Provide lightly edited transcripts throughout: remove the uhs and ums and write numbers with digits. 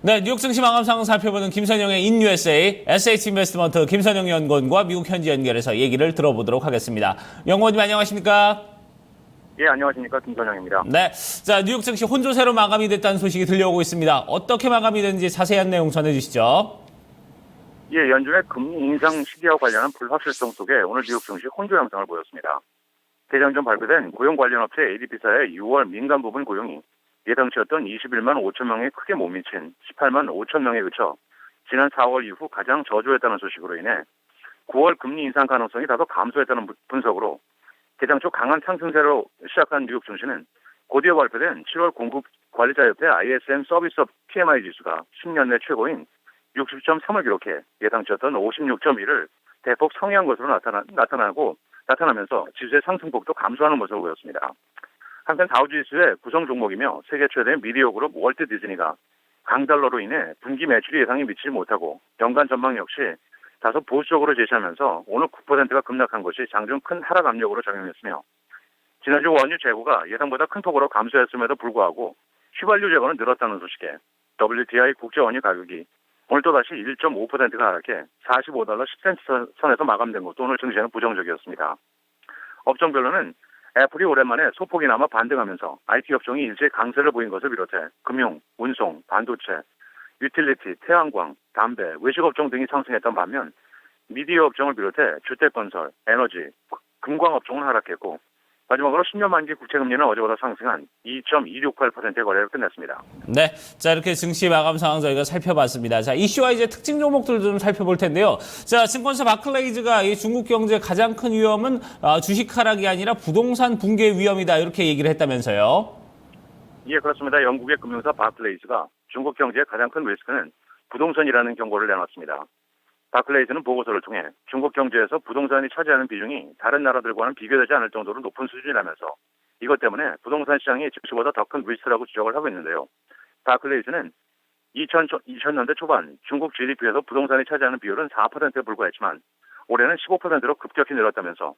네, 뉴욕 증시 마감 상황 살펴보는 김선영의 인USA SH인베스트먼트 김선영 연구원과 미국 현지 연결해서 얘기를 들어보도록 하겠습니다. 연구원님 안녕하십니까? 예, 안녕하십니까. 김선영입니다. 네, 자 뉴욕 증시 혼조세로 마감이 됐다는 소식이 들려오고 있습니다. 어떻게 마감이 됐는지 자세한 내용 전해주시죠. 예, 연준의 금리 인상 시기와 관련한 불확실성 속에 오늘 뉴욕 증시 혼조 양상을 보였습니다. 대장 전 발표된 고용 관련 업체 ADP사의 6월 민간 부분 고용이 예상치였던 21만 5천 명에 크게 못 미친 18만 5천 명에 그쳐 지난 4월 이후 가장 저조했다는 소식으로 인해 9월 금리 인상 가능성이 다소 감소했다는 분석으로 대장초 강한 상승세로 시작한 뉴욕 증시는 곧이어 발표된 7월 공급 관리자협회 ISM 서비스업 PMI 지수가 10년 내 최고인 60.3을 기록해 예상치였던 56.1을 대폭 상회한 것으로 나타나면서 지수의 상승폭도 감소하는 모습을 보였습니다. 한편 다우지수의 구성 종목이며 세계 최대의 미디어 그룹 월트 디즈니가 강달러로 인해 분기 매출이 예상에 미치지 못하고 연간 전망 역시 다소 보수적으로 제시하면서 오늘 9%가 급락한 것이 장중 큰 하락 압력으로 작용했으며 지난주 원유 재고가 예상보다 큰 폭으로 감소했음에도 불구하고 휘발유 재고는 늘었다는 소식에 WTI 국제 원유 가격이 오늘 또다시 1.5%가 하락해 45달러 10센트 선에서 마감된 것도 오늘 증시에는 부정적이었습니다. 업종별로는 애플이 오랜만에 소폭이나마 반등하면서 IT 업종이 일제 강세를 보인 것을 비롯해 금융, 운송, 반도체, 유틸리티, 태양광, 담배, 외식업종 등이 상승했던 반면 미디어 업종을 비롯해 주택건설, 에너지, 금광업종은 하락했고 마지막으로 10년 만기 국채금리는 어제보다 상승한 2.268%의 거래를 끝냈습니다. 네, 자 이렇게 증시 마감 상황 저희가 살펴봤습니다. 자 이슈와 이제 특징 종목들도 좀 살펴볼 텐데요. 자 증권사 바클레이즈가 이 중국 경제의 가장 큰 위험은 주식 하락이 아니라 부동산 붕괴 위험이다 이렇게 얘기를 했다면서요. 예, 그렇습니다. 영국의 금융사 바클레이즈가 중국 경제의 가장 큰 리스크는 부동산이라는 경고를 내놨습니다. 바클레이즈는 보고서를 통해 중국 경제에서 부동산이 차지하는 비중이 다른 나라들과는 비교되지 않을 정도로 높은 수준이라면서 이것 때문에 부동산 시장이 증시보다 더 큰 리스크라고 지적을 하고 있는데요. 바클레이즈는 2000년대 초반 중국 GDP에서 부동산이 차지하는 비율은 4%에 불과했지만 올해는 15%로 급격히 늘었다면서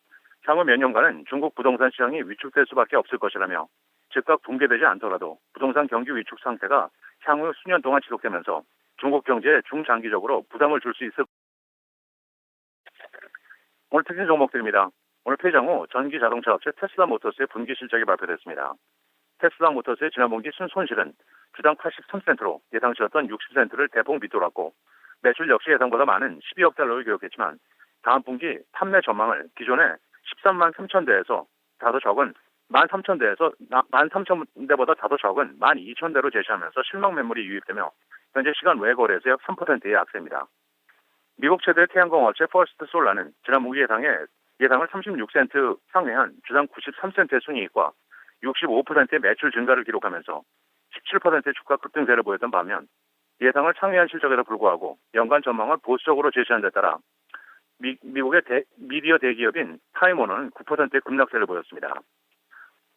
향후 몇 년간은 중국 부동산 시장이 위축될 수밖에 없을 것이라며 즉각 붕괴되지 않더라도 부동산 경기 위축 상태가 향후 수년 동안 지속되면서 중국 경제에 중장기적으로 부담을 줄 수 있을 오늘 특징 종목들입니다. 오늘 폐장 후 전기 자동차 업체 테슬라 모터스의 분기 실적이 발표됐습니다. 테슬라 모터스의 지난 분기 순손실은 주당 83센트로 예상치였던 60센트를 대폭 밑돌았고 매출 역시 예상보다 많은 12억 달러를 기록했지만 다음 분기 판매 전망을 기존의 13만 3천 대에서 다소 적은 13,000대보다 다소 적은 12,000대로 제시하면서 실망 매물이 유입되며 현재 시간 외 거래에서 약 3%의 악세입니다. 미국 최대 태양광 업체 퍼스트 솔라는 지난 분기 예상을 36센트 상회한 주당 93센트의 순이익과 65%의 매출 증가를 기록하면서 17%의 주가 급등세를 보였던 반면 예상을 상회한 실적에도 불구하고 연간 전망을 보수적으로 제시한 데 따라 미국의 미디어 대기업인 타임워너는 9%의 급락세를 보였습니다.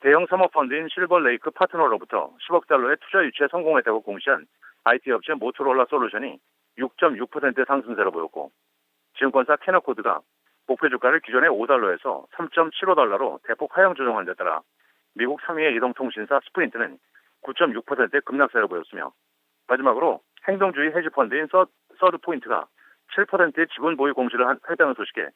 대형 사모펀드인 실버레이크 파트너로부터 10억 달러의 투자 유치에 성공했다고 공시한 IT 업체 모토로라 솔루션이 6.6%의 상승세를 보였고 증권사 캐너코드가 목표 주가를 기존의 5달러에서 3.75달러로 대폭 하향 조정한 데 따라 미국 3위의 이동통신사 스프린트는 9.6%의 급락세를 보였으며 마지막으로 행동주의 헤지펀드인 서드포인트가 7%의 지분 보유 공시를 했다는 소식에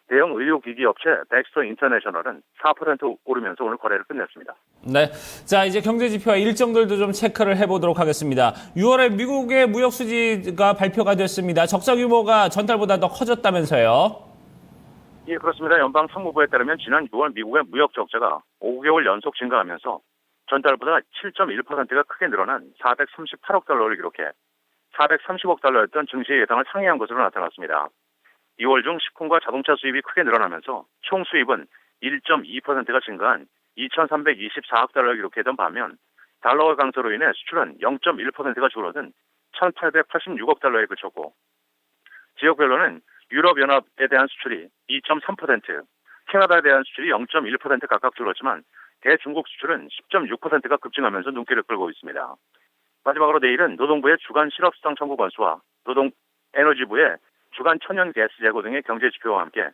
대형 의료기기 업체 덱스터 인터내셔널은 4% 오르면서 오늘 거래를 끝냈습니다. 네, 자 이제 경제 지표와 일정들도 좀 체크를 해보도록 하겠습니다. 6월에 미국의 무역 수지가 발표가 됐습니다. 적자 규모가 전달보다 더 커졌다면서요? 예, 그렇습니다. 연방 상무부에 따르면 지난 6월 미국의 무역 적자가 5개월 연속 증가하면서 전달보다 7.1%가 크게 늘어난 438억 달러를 기록해 430억 달러였던 증시의 예상을 상회한 것으로 나타났습니다. 2월 중 식품과 자동차 수입이 크게 늘어나면서 총 수입은 1.2%가 증가한 2,324억 달러를 기록했던 반면 달러화 강세로 인해 수출은 0.1%가 줄어든 1,886억 달러에 그쳤고 지역별로는 유럽연합에 대한 수출이 2.3%, 캐나다에 대한 수출이 0.1% 각각 줄었지만 대중국 수출은 10.6%가 급증하면서 눈길을 끌고 있습니다. 마지막으로 내일은 노동부의 주간 실업수당 청구 건수와 에너지부의 주간 천연 가스 재고 등의 경제 지표와 함께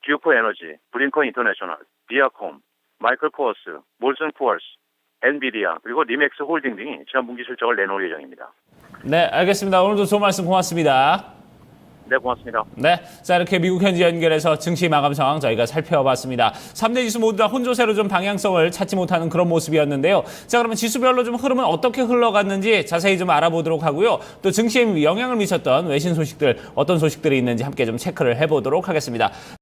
듀코 에너지, 브링컨 인터내셔널, 비아콤, 마이클 코어스, 몰슨 코어스, 엔비디아, 그리고 리맥스 홀딩 등이 지난 분기 실적을 내놓을 예정입니다. 네, 알겠습니다. 오늘도 좋은 말씀 고맙습니다. 네, 고맙습니다. 네, 자 이렇게 미국 현지 연결해서 증시 마감 상황 저희가 살펴봤습니다. 3대 지수 모두 다 혼조세로 좀 방향성을 찾지 못하는 그런 모습이었는데요. 자, 그러면 지수별로 좀 흐름은 어떻게 흘러갔는지 자세히 좀 알아보도록 하고요. 또 증시에 영향을 미쳤던 외신 소식들, 어떤 소식들이 있는지 함께 좀 체크를 해보도록 하겠습니다.